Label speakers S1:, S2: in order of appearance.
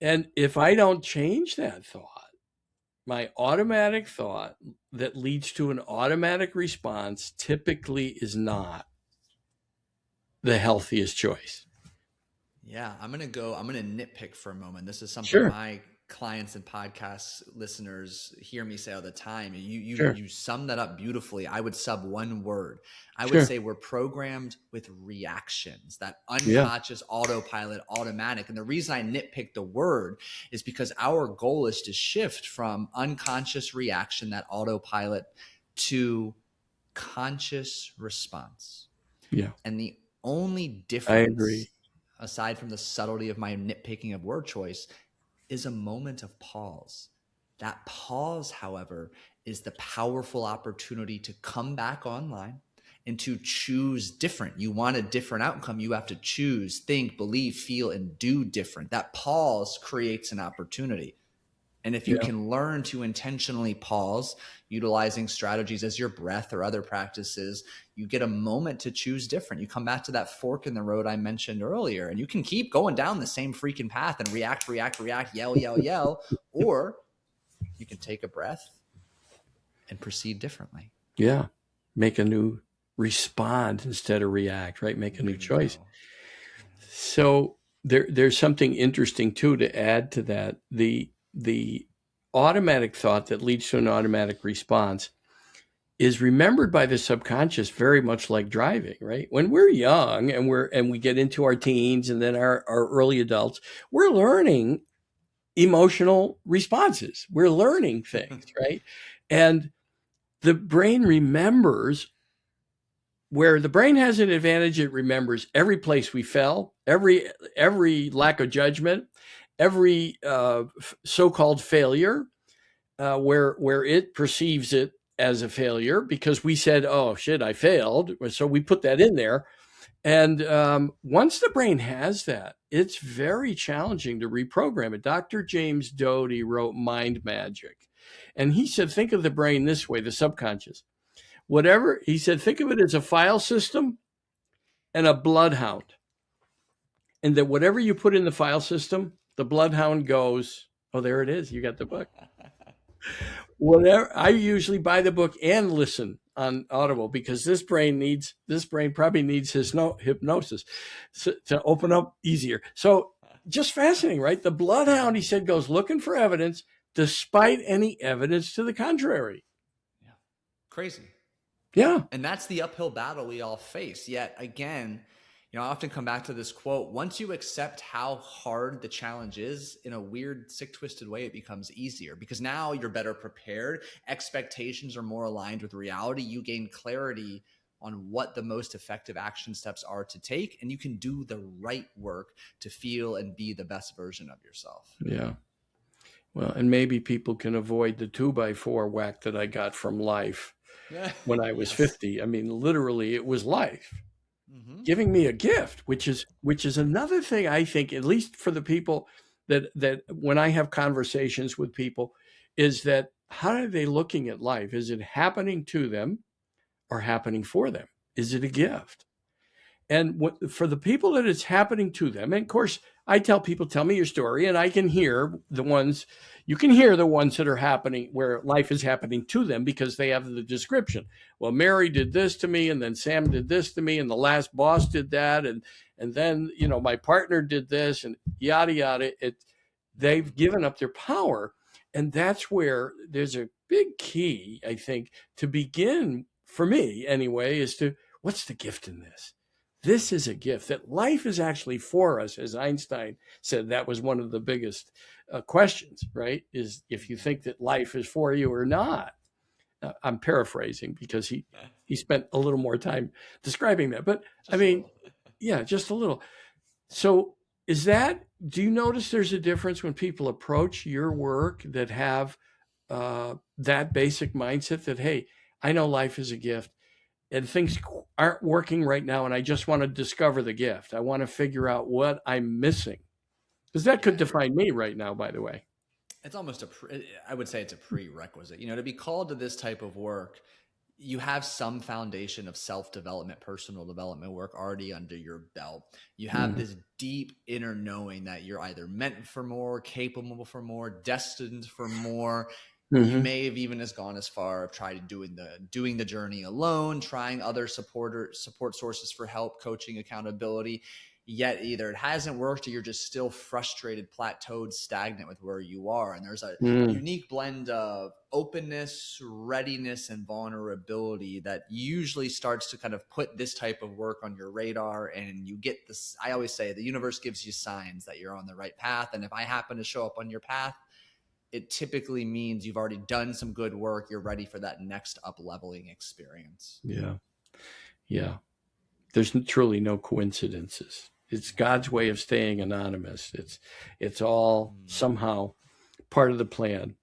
S1: And if I don't change that thought, my automatic thought that leads to an automatic response typically is not the healthiest choice.
S2: Yeah, I'm going to nitpick for a moment. This is something
S1: Sure,
S2: my clients and podcast listeners hear me say all the time.
S1: sure,
S2: You summed that up beautifully. I would sub one word. I would
S1: sure.
S2: say we're programmed with reactions, that
S1: Yeah,
S2: unconscious autopilot, automatic. And the reason I nitpick the word is because our goal is to shift from unconscious reaction, that autopilot, to conscious response.
S1: yeah,
S2: And the only
S1: I
S2: difference,
S1: agree.
S2: aside from the subtlety of my nitpicking of word choice, is a moment of pause. That pause, however, is the powerful opportunity to come back online and to choose different. You want a different outcome, you have to choose, think, believe, feel, and do different. That pause creates an opportunity. And if you
S1: Yeah,
S2: can learn to intentionally pause, utilizing strategies as your breath or other practices, you get a moment to choose different. You come back to that fork in the road I mentioned earlier, and you can keep going down the same freaking path and react, yell, yell, yell, or you can take a breath and proceed differently.
S1: yeah. Make a new respond instead of react, right? Make a new choice.
S2: Bingo.
S1: So there's something interesting too to add to that. The automatic thought that leads to an automatic response is remembered by the subconscious very much like driving, right? When we're young and we get into our teens and then our early adults, we're learning emotional responses. We're learning things, right? And the brain remembers where the brain has an advantage. It remembers every place we fell, every lack of judgment, every so-called failure, where it perceives it as a failure because we said, "Oh shit, I failed," so we put that in there. And once the brain has that, it's very challenging to reprogram it. Dr. James Dodie wrote Mind Magic, and he said, "Think of the brain this way: the subconscious." Whatever he said, think of it as a file system and a bloodhound. And that whatever you put in the file system, the bloodhound goes, oh, there it is. You got the book. Whatever. I usually buy the book and listen on Audible because this brain probably needs his hypnosis to open up easier. So just fascinating, right? The bloodhound, he said, goes looking for evidence despite any evidence to the contrary.
S2: Yeah. Crazy.
S1: Yeah.
S2: And that's the uphill battle we all face. Yet again, I often come back to this quote: once you accept how hard the challenge is, in a weird, sick, twisted way, it becomes easier because now you're better prepared. Expectations are more aligned with reality. You gain clarity on what the most effective action steps are to take, and you can do the right work to feel and be the best version of yourself.
S1: Yeah. Well, and maybe people can avoid the 2x4 whack that I got from life
S2: Yeah.
S1: when I was
S2: Yes.
S1: 50. I mean, literally, it was life
S2: Mm-hmm.
S1: giving me a gift, which is another thing I think, at least for the people that when I have conversations with people, is that how are they looking at life? Is it happening to them or happening for them? Is it a gift? And for the people that it's happening to them, and of course, I tell people, tell me your story, and I can hear the ones, you can hear the ones that are happening where life is happening to them because they have the description. Well, Mary did this to me, and then Sam did this to me, and the last boss did that, and then my partner did this, and yada yada. They've given up their power, and that's where there's a big key, I think, to begin for me anyway, is to what's the gift in this? This is a gift that life is actually for us, as Einstein said. That was one of the biggest questions, right? Is if you think that life is for you or not. I'm paraphrasing because he spent a little more time describing that, but I
S2: Just a
S1: mean,
S2: little.
S1: yeah, just a little. So do you notice there's a difference when people approach your work that have that basic mindset that, hey, I know life is a gift and things aren't working right now, and I just want to discover the gift. I want to figure out what I'm missing. Because that could
S2: Yeah,
S1: define me right now, by the way.
S2: it's almost I would say it's a prerequisite. To be called to this type of work, you have some foundation of self-development, personal development work already under your belt. You have this deep inner knowing that you're either meant for more, capable for more, destined for more. You may have even has gone as far of trying doing the journey alone, trying other support sources for help, coaching, accountability. Yet either it hasn't worked or you're just still frustrated, plateaued, stagnant with where you are. And there's a unique blend of openness, readiness, and vulnerability that usually starts to kind of put this type of work on your radar. And you get this, I always say the universe gives you signs that you're on the right path. And if I happen to show up on your path, it typically means you've already done some good work. You're ready for that next up-leveling experience.
S1: Yeah. Yeah. There's truly no coincidences. It's God's way of staying anonymous. It's all somehow part of the plan.